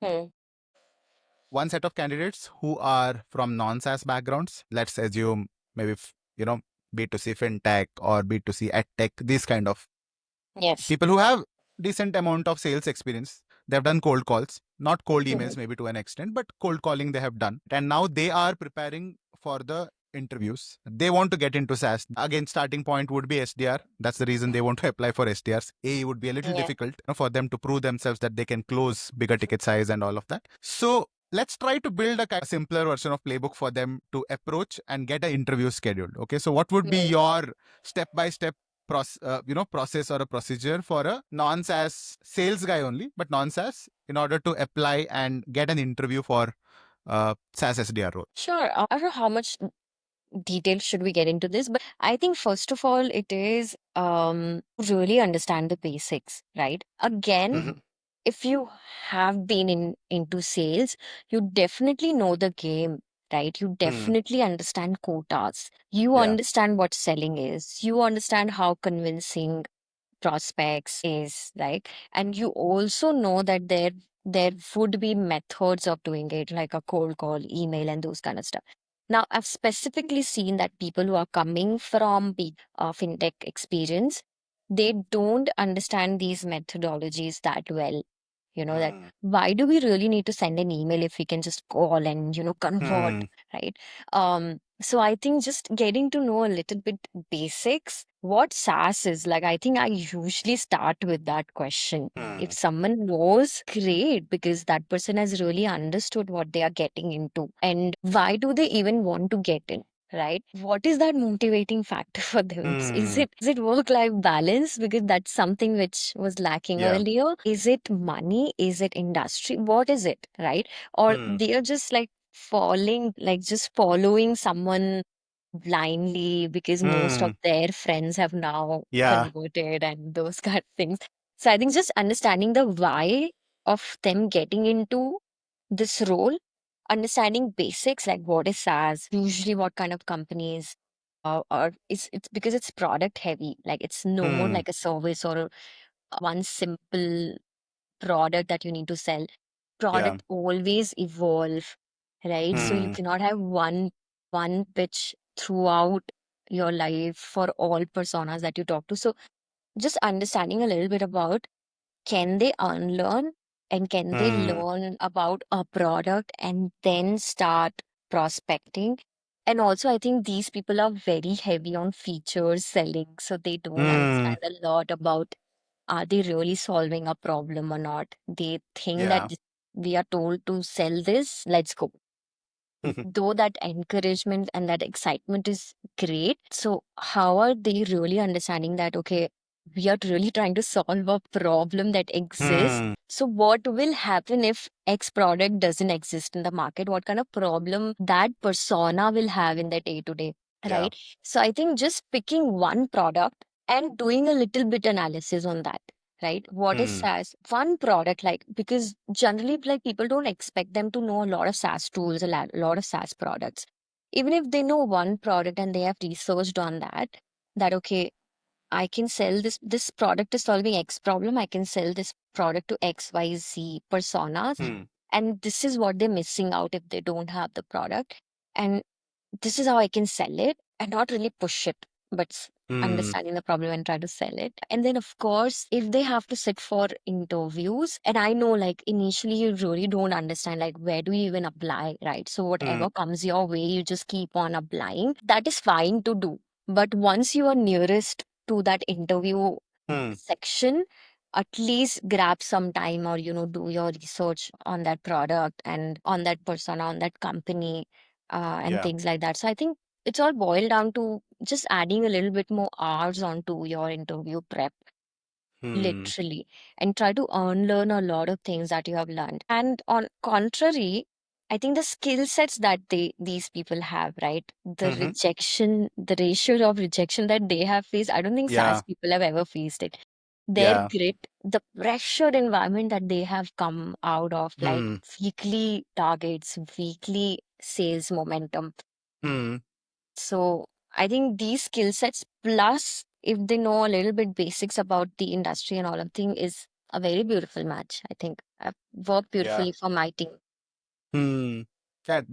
Hmm. One set of candidates who are from non-SaaS backgrounds, let's assume maybe, B2C fintech or B2C edtech, these kind of Yes. people who have decent amount of sales experience. They've done cold calls, not cold Mhm. emails, maybe to an extent, but cold calling they have done. And now they are preparing for the interviews. They want to get into SaaS. Again, starting point would be SDR. That's the reason they want to apply for SDRs. It would be a little Yeah. difficult for them to prove themselves that they can close bigger ticket size and all of that. So let's try to build a kind of simpler version of playbook for them to approach and get an interview scheduled. Okay, so what would be Hmm. your step by step process or a procedure for a non-SaaS sales guy only, but non-SaaS in order to apply and get an interview for SaaS SDR role? Sure. I don't know how much detail should we get into this, but I think first of all, it is really understand the basics, right? Again, Mhm. if you have been into sales, you definitely know the game, right? You Mm. definitely understand quotas. You Yeah. understand what selling is. You understand how convincing prospects is, like, and you also know that there would be methods of doing it, like a cold call, email, and those kind of stuff. Now, I've specifically seen that people who are coming from fintech experience, they don't understand these methodologies that well. That Mm. why do we really need to send an email if we can just call and convert, Mm. right? So I think just getting to know a little bit basics, what SaaS is like. I think I usually start with that question. If Mm. someone knows, great, because that person has really understood what they are getting into and why do they even want to get in, right? What is that motivating factor for them? Is Mm. it work life balance? Because that's something which was lacking Yeah. earlier. Is it money? Is it industry? What is it, right? Or Mm. they are just like falling, like just following someone blindly because most of Mm. their friends have now Yeah. converted and those kind of things. So I think just understanding the why of them getting into this role, understanding basics like what is SaaS, usually what kind of companies, or it's because it's product heavy. Like it's no more Mm. like a service or one simple product that you need to sell. Yeah. Product always evolve, right? So you Mm. cannot have one pitch throughout your life for all personas that you talk to. So just understanding a little bit about, can they unlearn and can they Mm. learn about a product and then start prospecting. And also, I think these people are very heavy on features selling, so they don't Mm. understand a lot about, are they really solving a problem or not. They think that Yeah. we are told to sell this, let's go. Though that encouragement and that excitement is great, so how are they really understanding that, okay, we are really trying to solve a problem that exists? Mm. So what will happen if X product doesn't exist in the market? What kind of problem that persona will have in their day to day, Yeah. right? So I think just picking one product and doing a little bit analysis on that, right? What is Mm. SaaS? One product, like, because generally, like, people don't expect them to know a lot of SaaS tools, a lot of SaaS products. Even if they know one product and they have researched on that, okay, I can sell this product is solving X problem. I can sell this product to XYZ personas. Mm. And this is what they're missing out if they don't have the product. And this is how I can sell it and not really push it, but Mm. understanding the problem and try to sell it. And then, of course, if they have to sit for interviews, and I know like initially you really don't understand like where do you even apply, right? So Mm. whatever comes your way, you just keep on applying. That is fine to do. But once you are nearest to that interview Mm. section, at least grab some time or do your research on that product and on that persona, on that company, and Yeah. things like that. So I think it's all boiled down to just adding a little bit more hours onto your interview prep, Mm. literally, and try to unlearn a lot of things that you have learned. And on contrary, I think the skill sets that these people have, right? The Mhm. rejection, the ratio of rejection that they have faced, I don't think SaaS Yeah. people have ever faced it. Their Yeah. grit, the pressure environment that they have come out of, like Mm. weekly targets, weekly sales momentum. Mm. So I think these skill sets, plus if they know a little bit basics about the industry and all of thing, is a very beautiful match, I think. I've worked Yeah. beautifully for my team. Hmm. Yeah,